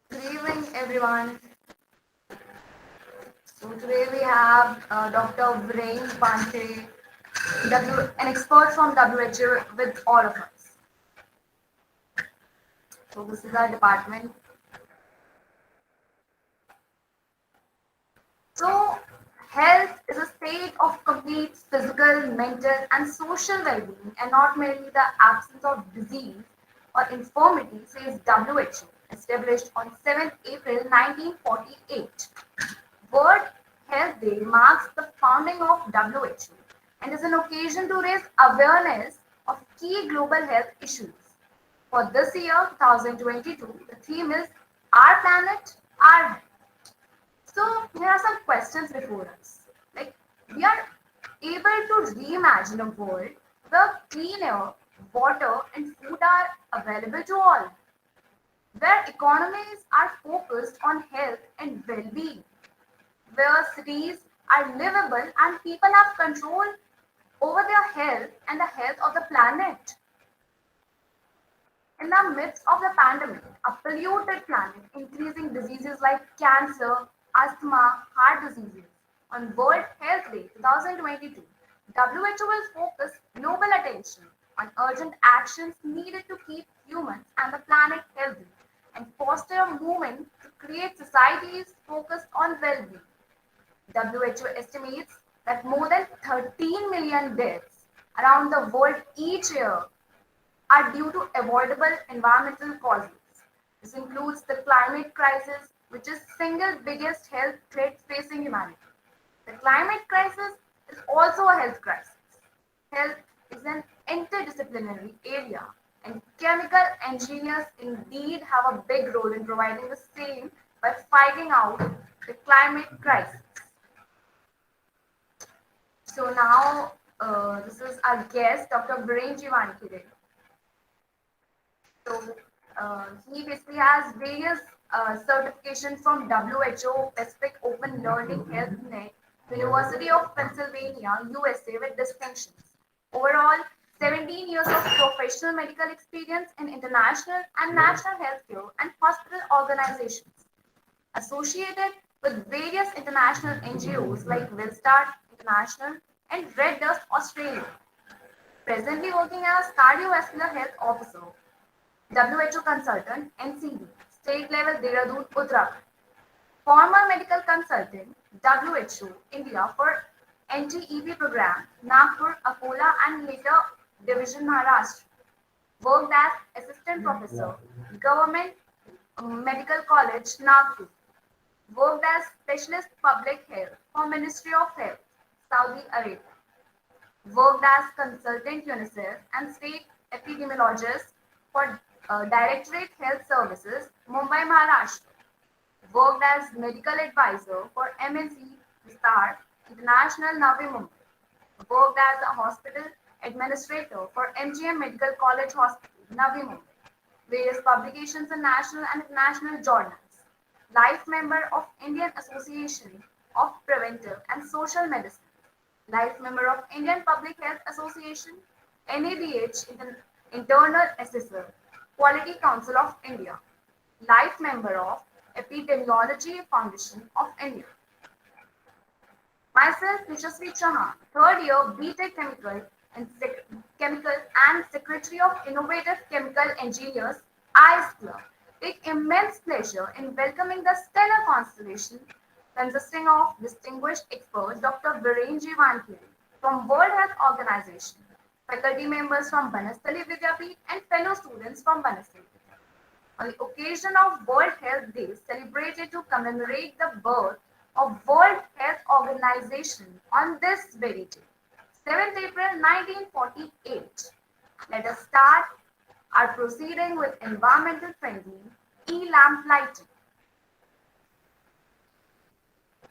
Good evening, everyone. So today we have Dr. Virendra Wankhede, an expert from WHO, with all of us. So this is our department. So Health is a state of complete physical, mental, and social well being, and not merely the absence of disease or infirmity, says WHO, established on 7th April 1948. World Health Day marks the founding of WHO and is an occasion to raise awareness of key global health issues. For this year, 2022, the theme is Our Planet, Our Health. So here are some questions before us. Like we are able to reimagine a world where clean air, water, and food are available to all, where economies are focused on health and well-being, where cities are livable and people have control over their health and the health of the planet. In the midst of the pandemic, a polluted planet, increasing diseases like cancer, asthma, heart diseases. On World Health Day 2022, WHO will focus global attention on urgent actions needed to keep humans and the planet healthy and foster a movement to create societies focused on well-being. WHO estimates that more than 13 million deaths around the world each year are due to avoidable environmental causes. This includes the climate crisis, which is single biggest health threat facing humanity. The climate crisis is also a health crisis. Health is an interdisciplinary area, and chemical engineers indeed have a big role in providing the same by fighting out the climate crisis. So now, this is our guest, Dr. Virendra Wankhede. So he basically has various certifications from WHO, Pacific Open Learning Health Net, University of Pennsylvania, USA with distinctions. Overall, 17 years of professional medical experience in international and national healthcare and hospital organizations associated with various international NGOs like Willstart International and Red Dust Australia. Presently working as cardiovascular health officer, WHO consultant, NCD, state level Dehradun, Uttarakhand. Former medical consultant, WHO, India for NTEP program, Nagpur, Akola, and later Division Maharashtra. Worked as assistant professor, Government Medical College, Nagpur. Worked as specialist public health for Ministry of Health, Saudi Arabia. Worked as consultant UNICEF and state epidemiologist for Directorate Health Services, Mumbai, Maharashtra. Worked as medical advisor for MNC Star International, Navi Mumbai. Worked as a hospital administrator for MGM Medical College Hospital, Navi Mumbai. Various publications in national and international journals. Life member of Indian Association of Preventive and Social Medicine. Life member of Indian Public Health Association, NABH Internal Assessor, Quality Council of India. Life member of Epidemiology Foundation of India. Myself, Yashasvi Chauhan, third year BTech Chemical and Secretary of Innovative Chemical Engineers, ICE Club, take immense pleasure in welcoming the stellar constellation consisting of distinguished expert Dr. Virendra Wankhede from World Health Organization, faculty members from Banasthali Vidyapith, and fellow students from Banasthali Vidyapith. On the occasion of World Health Day celebrated to commemorate the birth of World Health Organization on this very day, 7th April 1948. Let us start our proceeding with environmental friendly e-lamp lighting.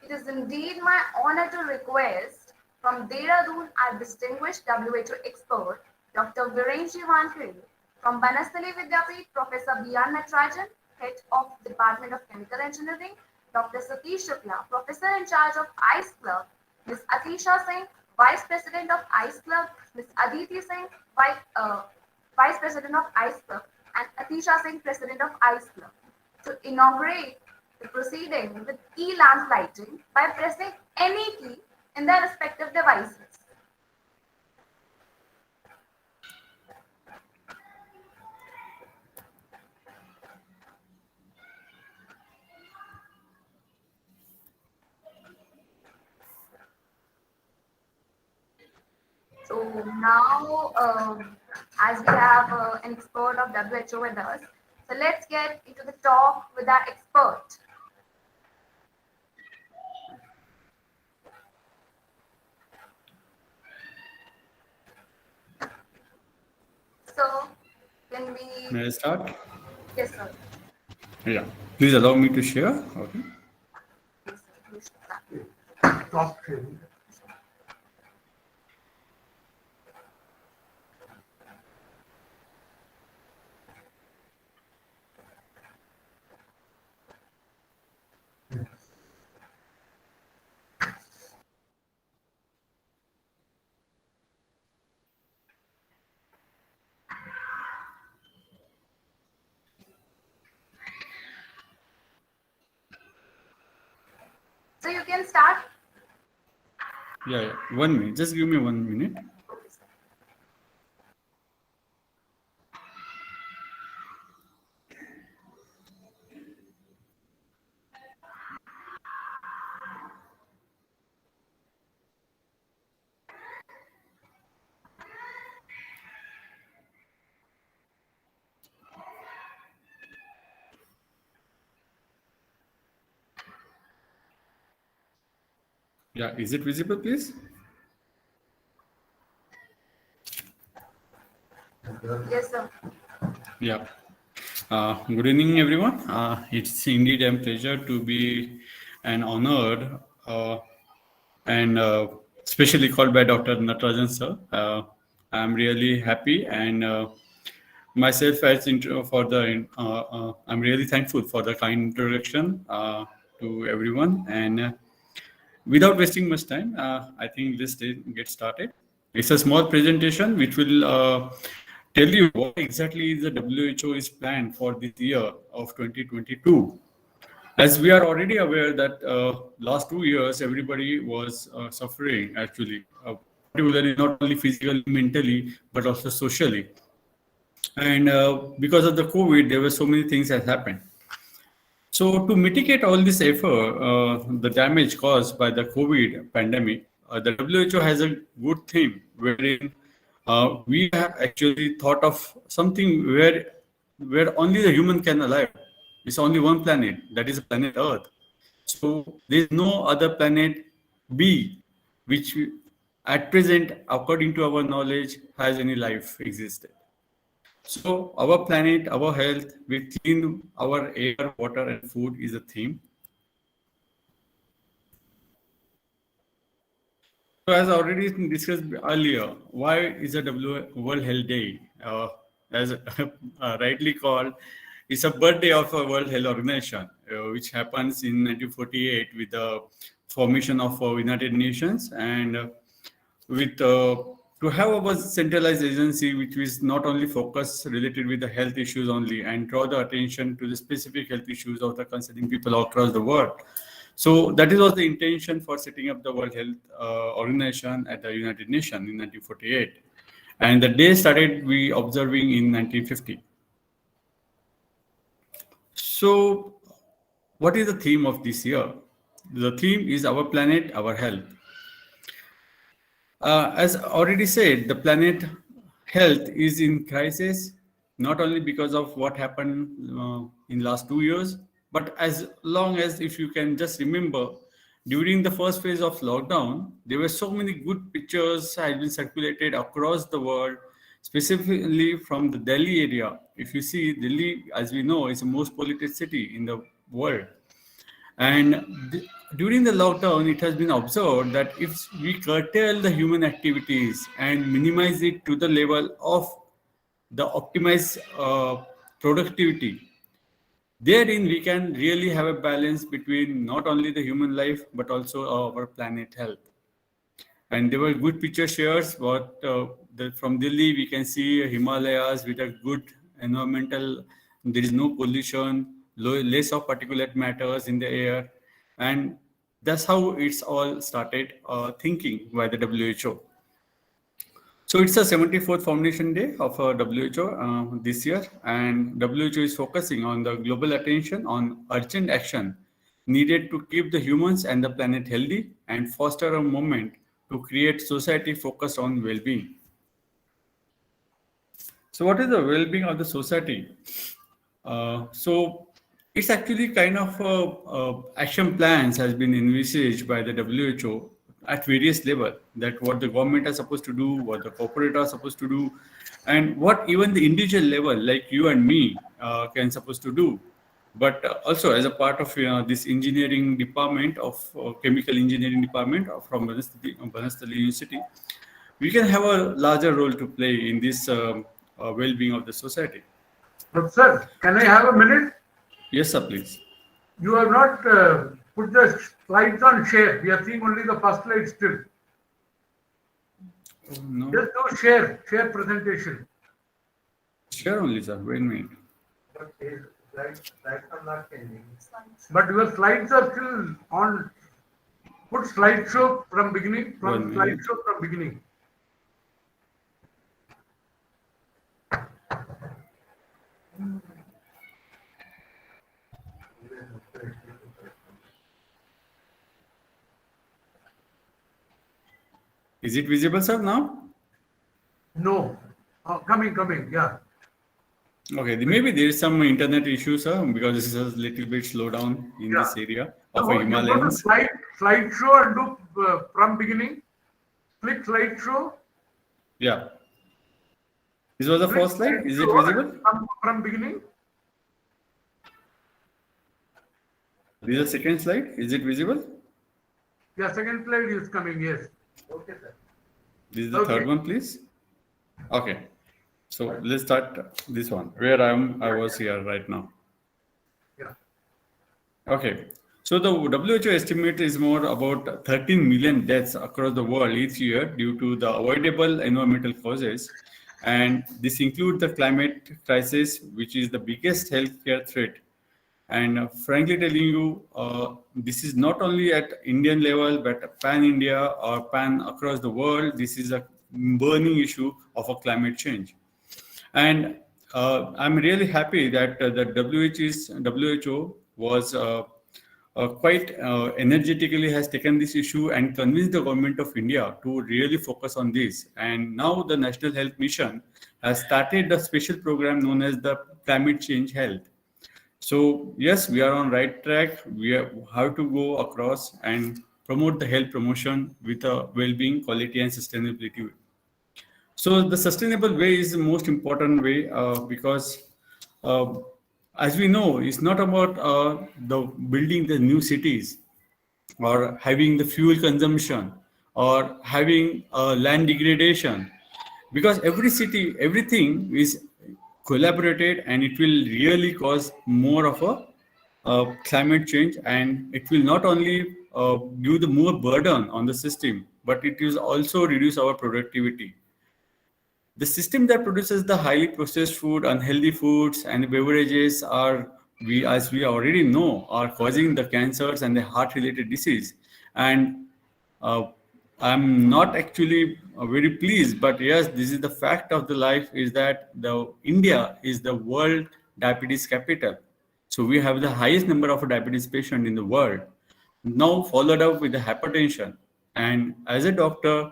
It is indeed my honor to request from Dehradun our distinguished WHO expert, Dr. Virendra Wankhede, from Banasthali Vidyapith, Professor B.R. Natarajan, Head of Department of Chemical Engineering, Dr. Satish Shukla, Professor in charge of ICE Club, Ms. Atisha Singh, Vice President of ICE Club, Ms. Aditi Singh, Vice President of ICE Club, and Atisha Singh, President of ICE Club, to inaugurate the proceeding with e-lamp lighting by pressing any key in their respective devices. So now, as we have an expert of WHO with us, so let's get into the talk with our expert. So, can we? May I start? Yes, sir. Yeah. Please allow me to share. Okay. Yes, sir. You should start. So you can start. Yeah, yeah. 1 minute. Just give me 1 minute. Okay, sir. Yeah. Is it visible, please? Yes, sir. Yeah. Good evening, everyone. It's indeed a pleasure to be an honored and specially called by Dr. Natarajan sir. I'm really happy and myself as intro for the. I'm really thankful for the kind introduction to everyone and. Without wasting much time, I think let's get started. It's a small presentation which will tell you what exactly the WHO is planned for this year of 2022. As we are already aware that last 2 years everybody was suffering actually, particularly not only physically, mentally, but also socially. And because of the COVID, there were so many things that happened. So to mitigate all this effort, the damage caused by the COVID pandemic, the WHO has a good theme wherein we have actually thought of something where only the human can alive. It's only one planet, that is planet Earth. So there is no other planet B which at present, according to our knowledge, has any life existed. So our planet, our health, we clean our air, water, and food is a theme. So as already discussed earlier, why is a World Health Day? As rightly called, it's a birthday of a World Health Organization, which happens in 1948 with the formation of United Nations and with to have a centralized agency which is not only focused related with the health issues only and draw the attention to the specific health issues of the concerning people across the world. So that is was the intention for setting up the World Health Organization at the United Nations in 1948. And the day started we observing in 1950. So what is the theme of this year? The theme is our planet, our health. As already said, the planet health is in crisis, not only because of what happened in last 2 years, but as long as if you can just remember, during the first phase of lockdown, there were so many good pictures had been circulated across the world, specifically from the Delhi area. If you see Delhi, as we know, is the most polluted city in the world. And during the lockdown, it has been observed that if we curtail the human activities and minimize it to the level of the optimized productivity, therein we can really have a balance between not only the human life but also our planet health. And there were good picture shares. From Delhi, we can see Himalayas with a good environmental. There is no pollution, less of particulate matters in the air, and that's how it's all started thinking by the WHO. So it's a 74th Foundation Day of WHO this year, and WHO is focusing on the global attention on urgent action needed to keep the humans and the planet healthy and foster a movement to create society focused on well-being. So, what is the well-being of the society? So, it's actually kind of action plans has been envisaged by the WHO at various level. That what the government are supposed to do, what the corporate are supposed to do, and what even the individual level, like you and me, can supposed to do. But also as a part of this engineering department of chemical engineering department from Banasthali University, we can have a larger role to play in this well-being of the society. But sir, can I have a minute? Yes, sir, please. You have not put the slides on share. We are seeing only the first slide still. Oh, no, Just do share presentation. share only, sir. Wait a minute. Slides are not changing. But your slides are still on. Put slideshow from beginning. One minute. Slideshow from beginning. Is it visible, sir, now? No. Coming. Yeah. Okay, maybe there is some internet issue, sir, because this is a little bit slow down in Yeah. this area of So you go to Himalayas. slideshow and do from beginning. Click slideshow. Yeah. This was the Click first slide. Is it slideshow visible? and come from beginning. This is the second slide. Is it visible? Yeah, second slide is coming. Yes. Okay, sir. This is the Okay. third one, please. Okay. So let's start this one where I was here right now. Yeah. Okay. So the WHO estimate is more about 13 million deaths across the world each year due to the avoidable environmental causes. And this includes the climate crisis, which is the biggest healthcare threat. And frankly telling you, this is not only at Indian level, but pan-India or pan across the world. This is a burning issue of a climate change. And I'm really happy that the WHO was quite energetically has taken this issue and convinced the government of India to really focus on this. And now the National Health Mission has started a special program known as the Climate Change Health. So yes, we are on right track. Have to go across and promote the health promotion with a well-being, quality, and sustainability. So the sustainable way is the most important way because, uh, as we know, it's not about the building the new cities or having the fuel consumption or having land degradation, because every city, everything is collaborated and it will really cause more of a climate change, and it will not only give the more burden on the system, but it will also reduce our productivity. The system that produces the highly processed food, unhealthy foods, and beverages are, as we already know, are causing the cancers and the heart-related disease. And uh, I'm not actually very pleased, but yes, this is the fact of the life is that the India is the world diabetes capital. So we have the highest number of diabetes patients in the world. Now followed up with the hypertension. And as a doctor,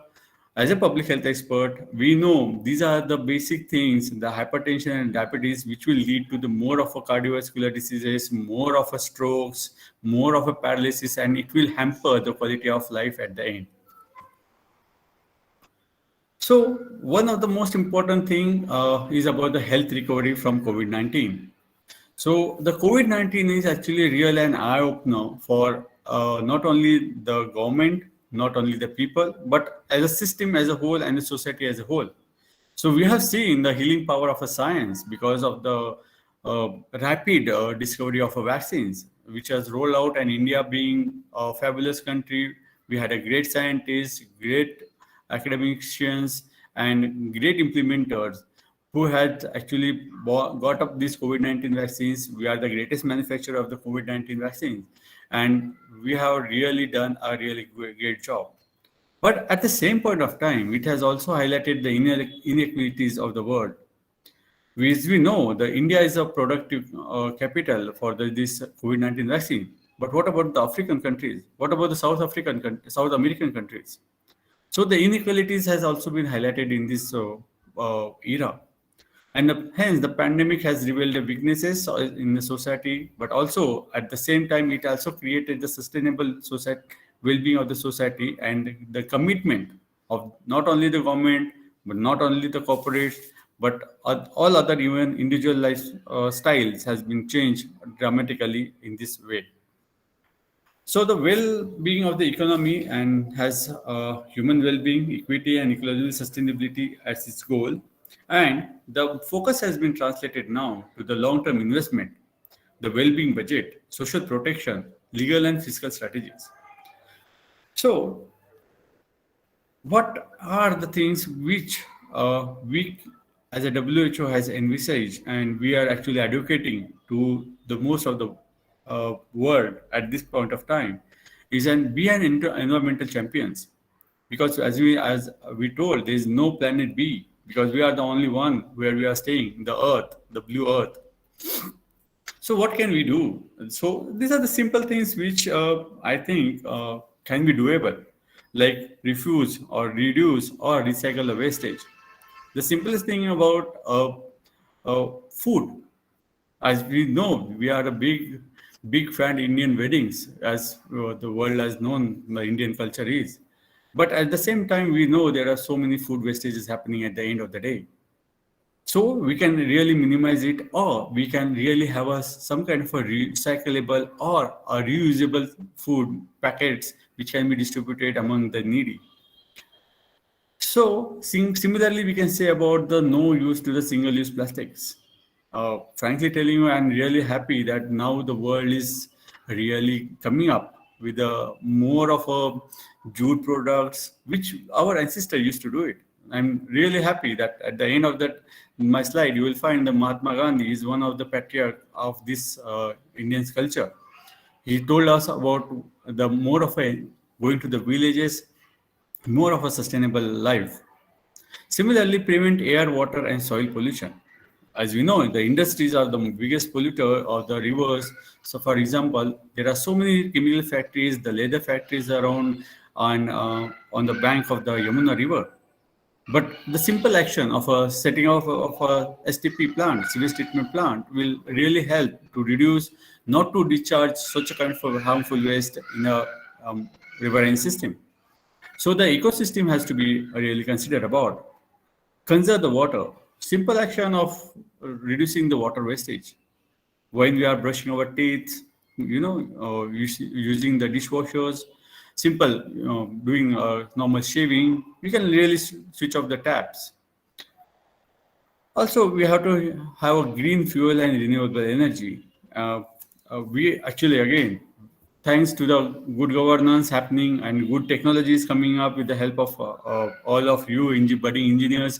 as a public health expert, we know these are the basic things, the hypertension and diabetes, which will lead to the more of a cardiovascular diseases, more of a strokes, more of a paralysis, and it will hamper the quality of life at the end. So one of the most important thing is about the health recovery from COVID-19. So the COVID-19 is actually real an eye opener for not only the government, not only the people, but as a system as a whole and the society as a whole. So we have seen the healing power of a science because of the rapid discovery of a vaccines, which has rolled out, and India being a fabulous country, we had a great scientists, great academicians, and great implementers who had actually got up these COVID-19 vaccines. We are the greatest manufacturer of the COVID-19 vaccines, and we have really done a really great job. But at the same point of time, it has also highlighted the inequalities of the world. As we know, the India is a productive capital for this COVID-19 vaccine. But what about the African countries? What about the South American countries? So the inequalities has also been highlighted in this era. And hence, the pandemic has revealed the weaknesses in the society, but also at the same time, it also created the sustainable society, well-being of the society, and the commitment of not only the government, but not only the corporates, but all other even individual life styles has been changed dramatically in this way. So the well-being of the economy and has human well-being, equity, and ecological sustainability as its goal. And the focus has been translated now to the long-term investment, the well-being budget, social protection, legal and fiscal strategies. So what are the things which we as a WHO has envisaged and we are actually advocating to the most of the world at this point of time is and be an environmental champions, because as we told, there is no planet B, because we are the only one where we are staying, the earth, the blue earth. So what can we do? So these are the simple things which I think can be doable, like refuse or reduce or recycle the wastage. The simplest thing about food, as we know, we are a big fan Indian weddings, as the world has known the Indian culture is. But at the same time, we know there are so many food wastages happening at the end of the day. So we can really minimize it, or we can really have some kind of a recyclable or a reusable food packets which can be distributed among the needy. So similarly, we can say about the no use to the single-use plastics. Frankly telling you, I'm really happy that now the world is really coming up with a more of a jute products, which our ancestor used to do it. I'm really happy that at the end of that my slide, you will find the Mahatma Gandhi is one of the patriarch of this Indian culture. He told us about the more of a going to the villages, more of a sustainable life. Similarly, prevent air, water, and soil pollution. As we know, the industries are the biggest polluter of the rivers. So, for example, there are so many chemical factories, the leather factories around on the bank of the Yamuna River. But the simple action of a setting of a STP plant, sewage treatment plant, will really help to reduce, not to discharge such a kind of harmful waste in a riverine system. So the ecosystem has to be really considered about. Conserve the water. Simple action of reducing the water wastage. When we are brushing our teeth, using the dishwashers, simple, doing normal shaving, we can really switch off the taps. Also, we have to have a green fuel and renewable energy. We actually, again, thanks to the good governance happening and good technologies coming up with the help of all of you budding engineers,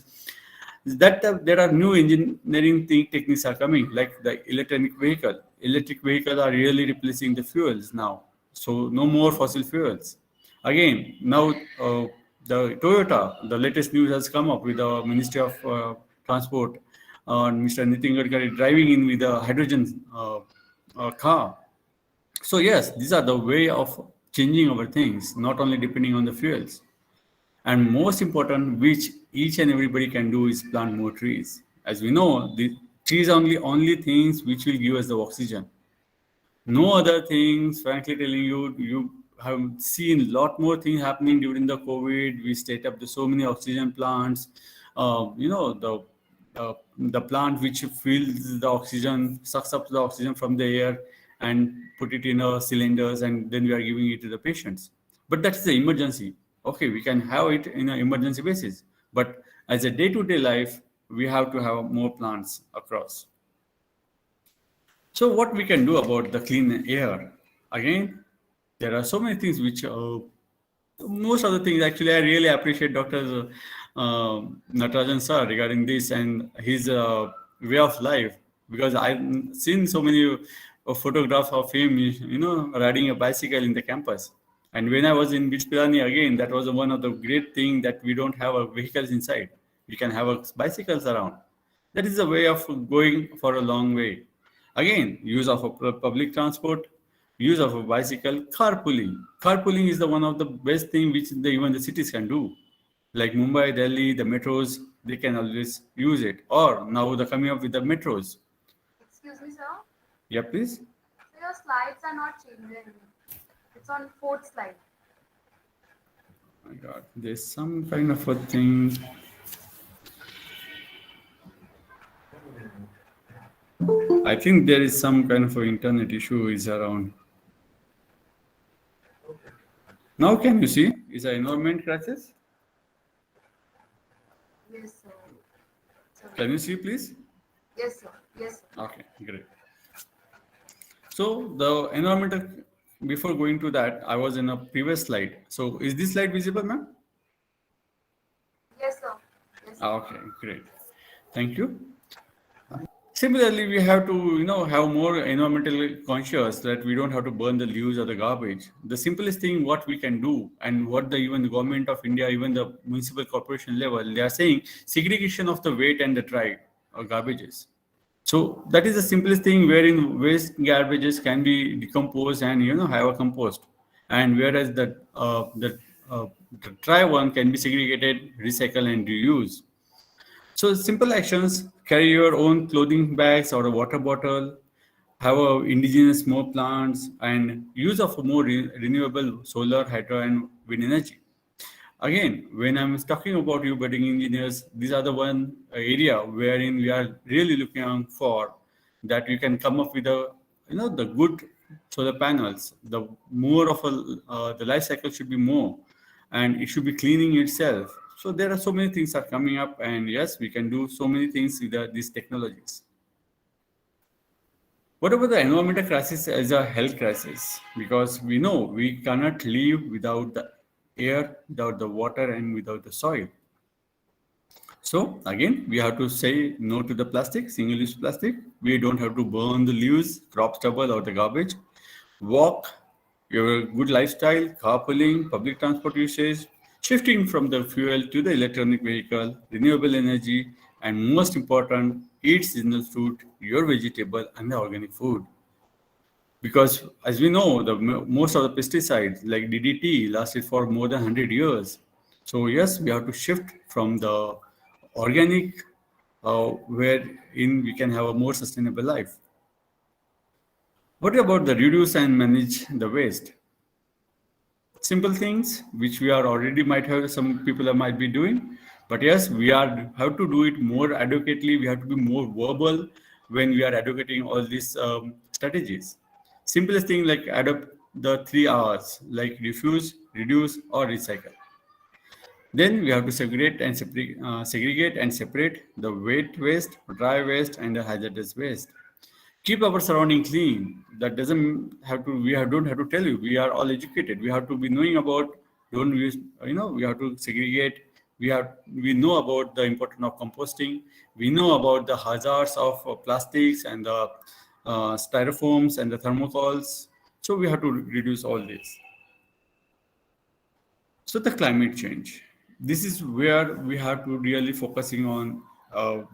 that there are new engineering techniques are coming, like the electric vehicle. Electric vehicles are really replacing the fuels now. So no more fossil fuels. Again, now the Toyota, the latest news has come up with the Ministry of Transport, Mr. Nitin Gadkari driving in with a hydrogen car. So yes, these are the way of changing our things, not only depending on the fuels. And most important, which each and everybody can do, is plant more trees. As we know, the trees are only things which will give us the oxygen. No other things, frankly telling you, you have seen a lot more things happening during the COVID. We set up so many oxygen plants. The plant which fills the oxygen, sucks up the oxygen from the air and put it in cylinders, and then we are giving it to the patients. But that's the emergency. Okay, we can have it in an emergency basis. But as a day-to-day life, we have to have more plants across. So what we can do about the clean air? Again, there are so many things which most of the things, actually, I really appreciate Dr. Natarajan sir regarding this and his way of life, because I've seen so many photographs of him, riding a bicycle in the campus. And when I was in Beach Pilani, again, that was one of the great things, that we don't have vehicles inside. We can have bicycles around. That is a way of going for a long way. Again, use of a public transport, use of a bicycle, carpooling. Carpooling is the one of the best thing which even the cities can do. like Mumbai, Delhi, the metros, they can always use it. Or now they're coming up with the metros. Excuse me, sir. Yeah, please. So your slides are not changing. It's on fourth slide. My God, there's some kind of a thing. I think there is some kind of an internet issue is around. Now can you see? Is an environment crisis? Yes, sir. Sir. Can you see, please? Yes, sir. Yes, sir. Okay, great. So the environmental, before going to that, I was in a previous slide. So is this slide visible, ma'am? Yes, sir. Yes, sir. Okay, great. Thank you. Similarly, we have to, have more environmental conscious that we don't have to burn the leaves or the garbage. The simplest thing what we can do, and what even the government of India, even the municipal corporation level, they are saying segregation of the wet and the dry garbages. So that is the simplest thing wherein waste garbages can be decomposed and have a compost, and whereas the dry one can be segregated, recycle, and reuse. So simple actions: carry your own clothing bags or a water bottle, have a indigenous more plants, and use of more renewable solar, hydro, and wind energy. Again, when I'm talking about you budding engineers, these are the one area wherein we are really looking for that you can come up with the good solar panels. The more of the life cycle should be more, and it should be cleaning itself. So there are so many things are coming up, and yes, we can do so many things with these technologies. What about the environmental crisis as a health crisis? Because we know we cannot live without the air, without the water, and without the soil. So again, we have to say no to the plastic, single-use plastic. We don't have to burn the leaves, crop stubble, or the garbage. Walk your good lifestyle, carpooling, public transport usage, shifting from the fuel to the electronic vehicle, renewable energy, and most important, eat seasonal fruit, your vegetable, and the organic food. Because as we know, most of the pesticides like DDT lasted for more than 100 years. So yes, we have to shift from the organic, wherein we can have a more sustainable life. What about the reduce and manage the waste? Simple things which we are already might have, some people might be doing, but yes, we are have to do it more adequately. We have to be more verbal when we are advocating all these strategies. Simplest thing like adopt the 3 R's, like refuse, reduce, or recycle. Then we have to segregate and separate the wet waste, dry waste, and the hazardous waste. Keep our surrounding clean. That doesn't have to. Don't have to tell you. We are all educated. We have to be knowing about. Don't use. We have to segregate. We know about the importance of composting. We know about the hazards of plastics and the styrofoams and the thermocols. So we have to reduce all this. So the climate change. This is where we have to really focusing on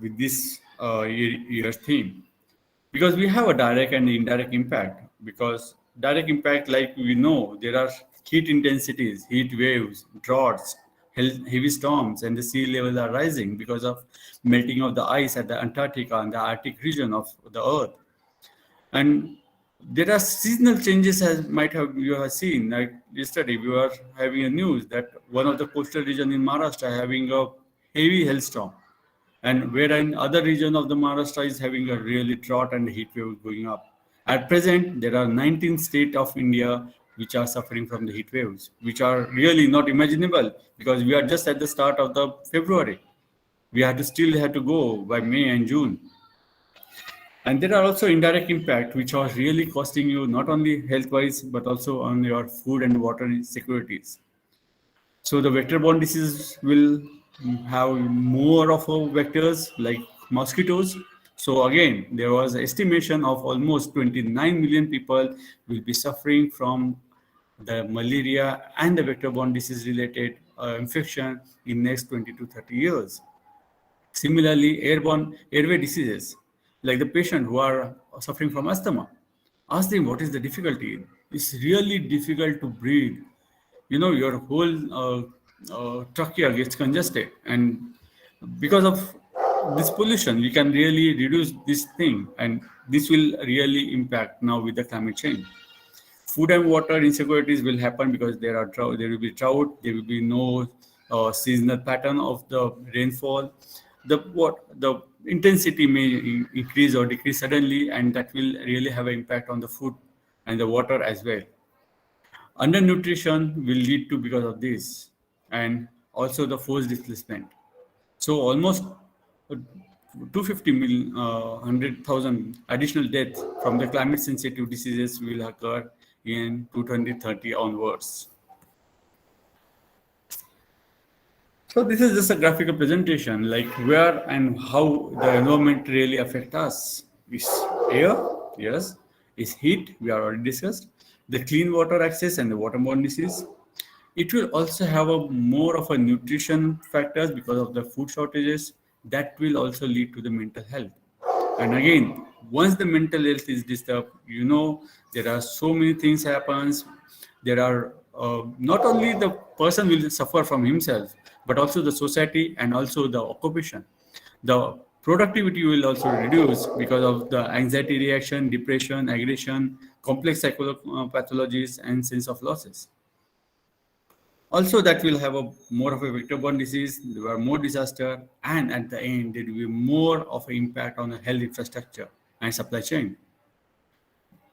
with this year's theme, because we have a direct and indirect impact. Because direct impact, like we know, there are heat intensities, heat waves, droughts, heavy storms, and the sea level are rising because of melting of the ice at the Antarctica and the Arctic region of the Earth. And there are seasonal changes, as might have you have seen. Like yesterday, we were having a news that one of the coastal region in Maharashtra having a heavy hailstorm, and wherein other region of the Maharashtra is having a really drought and heat wave going up. At present, there are 19 states of India which are suffering from the heat waves, which are really not imaginable because we are just at the start of the February. We have to still have to go by May and June. And there are also indirect impact which are really costing you not only health-wise but also on your food and water securities. So the vector-borne diseases will have more of a vectors like mosquitoes. So again, there was estimation of almost 29 million people will be suffering from the malaria and the vector-borne disease-related infection in next 20 to 30 years. Similarly, airborne airway diseases, like the patient who are suffering from asthma, ask them what is the difficulty. It's really difficult to breathe. Your whole trachea gets congested, and because of this pollution, we can really reduce this thing, and this will really impact now with the climate change. Food and water insecurities will happen because there will be drought, there will be no seasonal pattern of the rainfall. The intensity may increase or decrease suddenly, and that will really have an impact on the food and the water as well. Undernutrition will lead to because of this, and also the forced displacement. So almost 250 million, 100,000 additional deaths from the climate sensitive diseases will occur in 2030 onwards. So this is just a graphical presentation, like where and how the environment really affect us. Is air, yes. Is heat, we are already discussed. The clean water access and the waterborne disease. It will also have a more of a nutrition factors because of the food shortages. That will also lead to the mental health. And again, once the mental health is disturbed, there are so many things happens. There are not only the person will suffer from himself, but also the society and also the occupation. The productivity will also reduce because of the anxiety reaction, depression, aggression, complex pathologies, and sense of losses. Also, that will have a more of a vector-borne disease, there are more disaster, and at the end, there will be more of an impact on the health infrastructure and supply chain.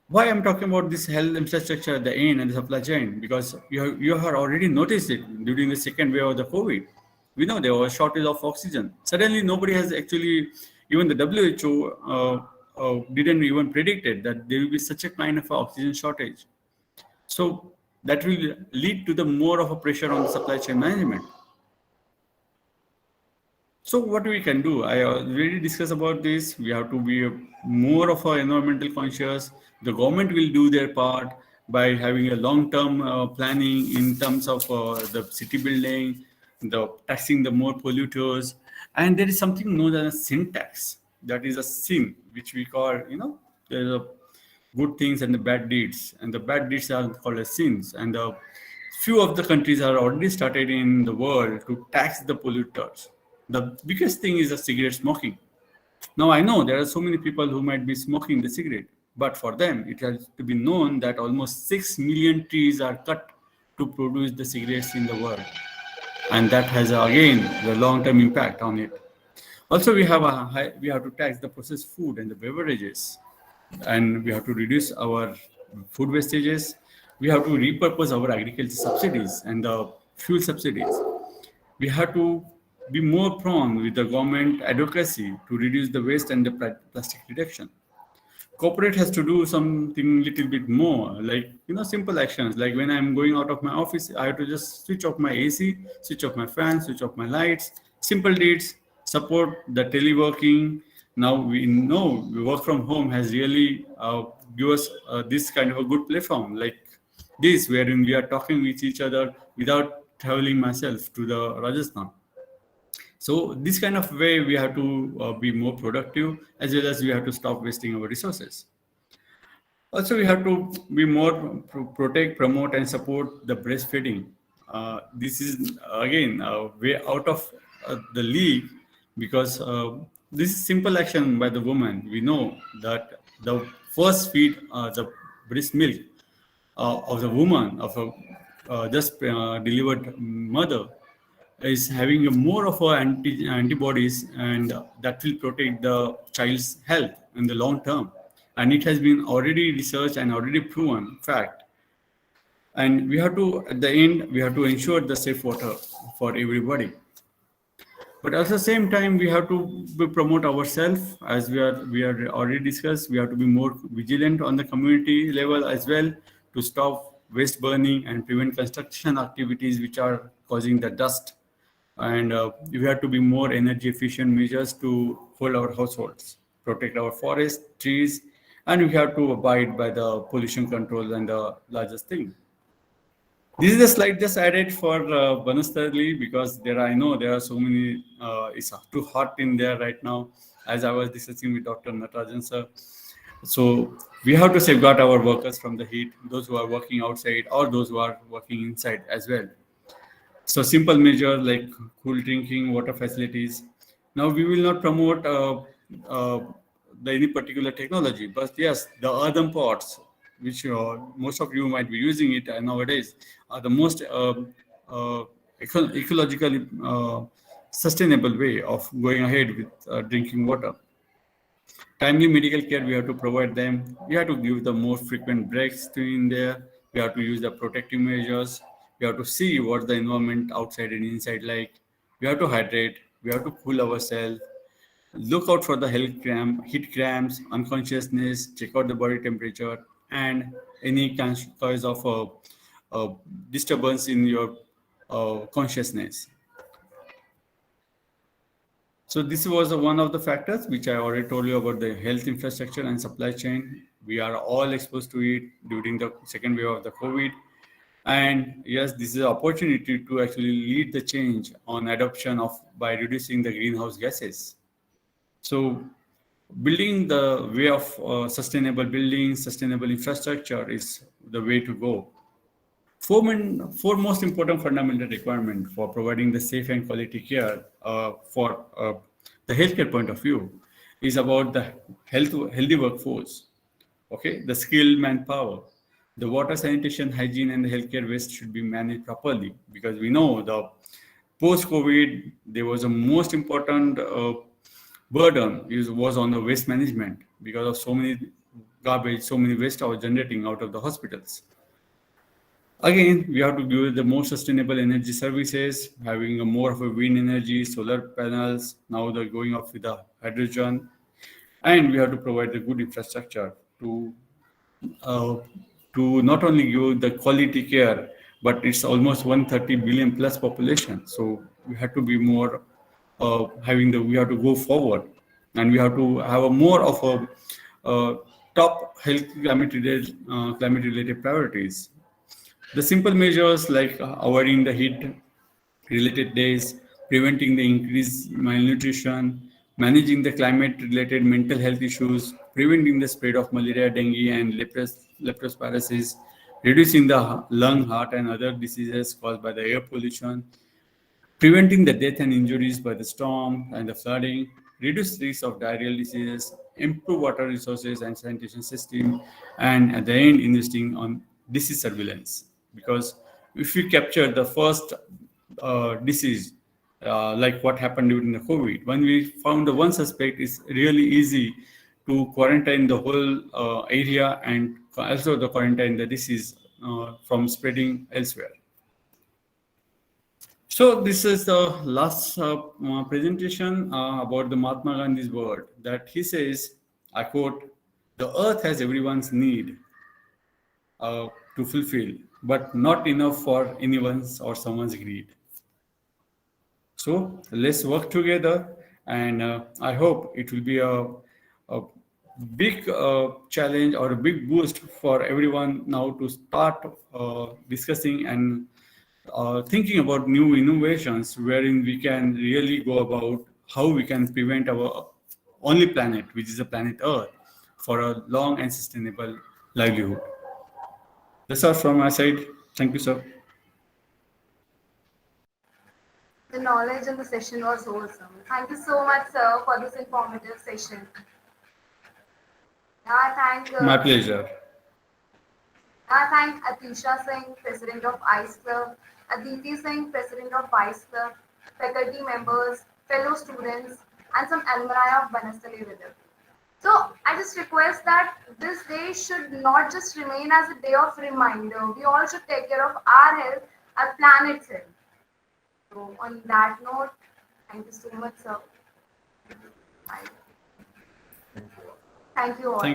Why I'm talking about this health infrastructure at the end and the supply chain? Because you have already noticed it during the second wave of the COVID. We know there was a shortage of oxygen. Suddenly, nobody has actually, even the WHO didn't even predicted that there will be such a kind of oxygen shortage. So that will lead to the more of a pressure on the supply chain management. So what we can do, I already discussed about this. We have to be more of a environmental conscious. The government will do their part by having a long-term planning in terms of the city building, the taxing the more polluters, and there is something known as sin tax. That is a sin which we call, there's a good things and the bad deeds, and the bad deeds are called as sins. And few of the countries are already started in the world to tax the polluters. The biggest thing is the cigarette smoking. Now I know there are so many people who might be smoking the cigarette, but for them it has to be known that almost 6 million trees are cut to produce the cigarettes in the world, and that has again the long-term impact on it. Also, we have to tax the processed food and the beverages, and we have to reduce our food wastages. We have to repurpose our agriculture subsidies and the fuel subsidies. We have to be more prone with the government advocacy to reduce the waste and the plastic reduction. Corporate has to do something little bit more, like simple actions. Like when I'm going out of my office, I have to just switch off my AC, switch off my fan, switch off my lights. Simple deeds. Support the teleworking. Now we know work from home has really give us this kind of a good platform like this, wherein we are talking with each other without traveling myself to the Rajasthan. So this kind of way we have to be more productive, as well as we have to stop wasting our resources. Also, we have to be more protect, promote, and support the breastfeeding. This is again way out of the league because this is simple action by the woman. We know that the first feed the breast milk of the woman of a just delivered mother is having a more of a antibodies, and that will protect the child's health in the long term, and it has been already researched and already proven fact. And we have to at the end we have to ensure the safe water for everybody, but at the same time we have to promote ourselves. As we are already discussed, we have to be more vigilant on the community level as well to stop waste burning and prevent construction activities which are causing the dust. And we have to be more energy efficient measures to hold our households, protect our forests, trees, and we have to abide by the pollution control and the largest thing. This is the slide just added for Banasthali because I know there are so many, it's too hot in there right now, as I was discussing with Dr. Natarajan sir. So we have to safeguard our workers from the heat, those who are working outside or those who are working inside as well. So simple measures like cool drinking, water facilities. Now we will not promote uh, any particular technology, but yes, the earthen pots, which most of you might be using it nowadays, are the most ecologically sustainable way of going ahead with drinking water. Timely medical care, we have to provide them. We have to give the more frequent breaks to in there. We have to use the protective measures. We have to see what the environment outside and inside like. We have to hydrate. We have to cool ourselves. Look out for the heat cramps, unconsciousness. Check out the body temperature and any cause of disturbance in your consciousness. So this was one of the factors which I already told you about the health infrastructure and supply chain. We are all exposed to it during the second wave of the COVID. And yes, this is an opportunity to actually lead the change on adoption of by reducing the greenhouse gases. So building the way of sustainable building, sustainable infrastructure is the way to go. Four most important fundamental requirement for providing the safe and quality care for the healthcare point of view is about the healthy workforce. Okay, the skilled manpower, the water sanitation, hygiene, and the healthcare waste should be managed properly because we know the post-COVID there was a most important burden was on the waste management because of so many garbage, so many waste are generating out of the hospitals. Again, we have to give the more sustainable energy services, having a more of a wind energy, solar panels. Now they're going off with the hydrogen, and we have to provide the good infrastructure uh, to not only give the quality care, but it's almost 130 billion plus population. So we have to be more we have to go forward, and we have to have a more of a top health climate related priorities. The simple measures like avoiding the heat related days, preventing the increased malnutrition, managing the climate related mental health issues, preventing the spread of malaria, dengue, and leptospirosis, reducing the lung, heart, and other diseases caused by the air pollution, preventing the death and injuries by the storm and the flooding, reduce risk of diarrheal diseases, improve water resources and sanitation system, and at the end, investing on disease surveillance. Because if we capture the first disease, like what happened during the COVID, when we found the one suspect, it's really easy to quarantine the whole area and also the quarantine the disease from spreading elsewhere. So this is the last presentation about the Mahatma Gandhi's word that he says, I quote, "The earth has everyone's need to fulfill, but not enough for anyone's or someone's greed." So let's work together, and I hope it will be a big challenge or a big boost for everyone now to start discussing and thinking about new innovations wherein we can really go about how we can prevent our only planet, which is the planet Earth, for a long and sustainable livelihood. That's all from my side. Thank you, sir. The knowledge in the session was awesome. Thank you so much, sir, for this informative session. I thank My pleasure. I thank Atisha Singh, President of ICE Club, Aditi Singh, President of ICE Club, faculty members, fellow students, and some alumni of Banasthali Vidyapith. So I just request that this day should not just remain as a day of reminder. We all should take care of our health, our planet's health. So on that note, thank you so much, sir. Bye. Thank you all. Thank